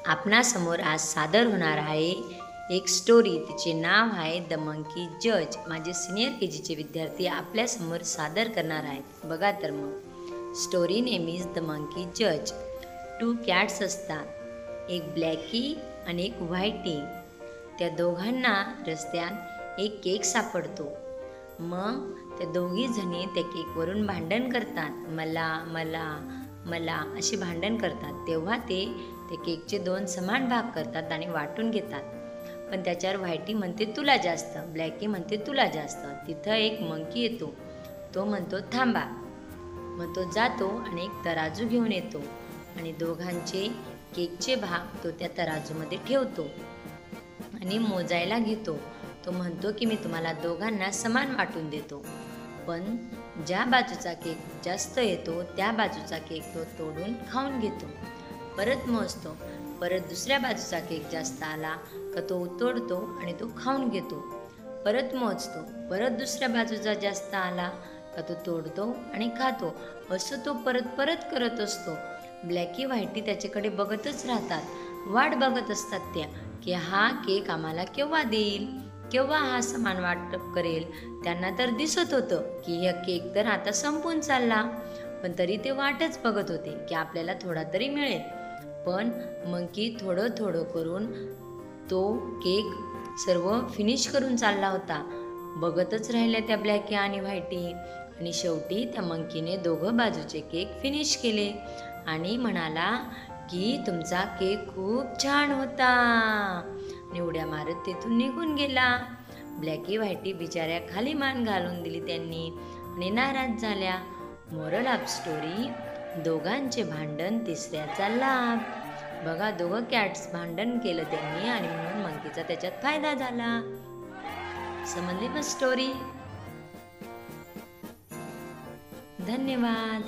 आपणासमोर आज सादर होणार आहे एक स्टोरी. तिचे नाव आहे द मंकी जज. माझे सिनियर KGचे विद्यार्थी आपल्यासमोर सादर करणार आहेत. बघा तर मग story name is the monkey जज. 2 कॅट्स असतात, एक ब्लॅकी आणि एक व्हाईटी. त्या दोघांना रस्त्यात एक केक सापडतो. मग त्या दोघी जणी त्या केकवरून भांडण करतात. मला मला मला असे भांडण करतात. तेव्हा ते केकचे 2 समान भाग करतात आणि वाटून घेतात. पण त्याच्यावर व्हाईटी म्हणते तुला जास्त, ब्लॅकी म्हणते तुला जास्त. तिथं एक मंकी येतो. तो म्हणतो थांबा. मग तो जातो आणि एक तराजू घेऊन येतो आणि दोघांचे केकचे भाग तो त्या तराजूमध्ये ठेवतो आणि मोजायला घेतो. तो म्हणतो की मी तुम्हाला दोघांना समान वाटून देतो. पण ज्या बाजूचा केक जास्त येतो त्या बाजूचा केक तो तोडून खाऊन घेतो. परत मोजतो. परत दुसऱ्या बाजूचा केक जास्त आला का तो तोडतो आणि तो खाऊन घेतो. परत मोजतो. परत दुसऱ्या बाजूचा जास्त आला का तो तोडतो आणि खातो. असं तो परत परत करत असतो. ब्लॅकी व्हाईटी त्याच्याकडे बघतच राहतात. वाट बघत असतात त्या की हा केक आम्हाला केव्हा देईल, केव्हा हा समान वाटप करेल. त्यांना तर दिसत होतं की हा केक तर आता संपून चालला, पण तरी ते वाटच बघत होते की आपल्याला थोडा तरी मिळेल. पण मंकी थोडं थोडं करून तो केक सर्व फिनिश करून चालला होता. बघतच राहिल्या त्या ब्लॅकी आणि व्हाईटी आणि शेवटी त्या मंकीने दोघं बाजूचे केक फिनिश केले आणि म्हणाला की तुमचा केक खूप छान होता आणि उड्या मारत तिथून निघून गेला. ब्लॅकी व्हाईटी बिचाऱ्या खाली मान घालून दिली त्यांनी आणि नाराज झाल्या. मोरल ऑफ स्टोरी, दोघांचे भांडण तिसऱ्याचा लाभ. बघा, दोघं कॅट्स भांडण केलं त्यांनी आणि म्हणून मंकीचा त्याच्यात फायदा झाला. समजली मग स्टोरी? धन्यवाद.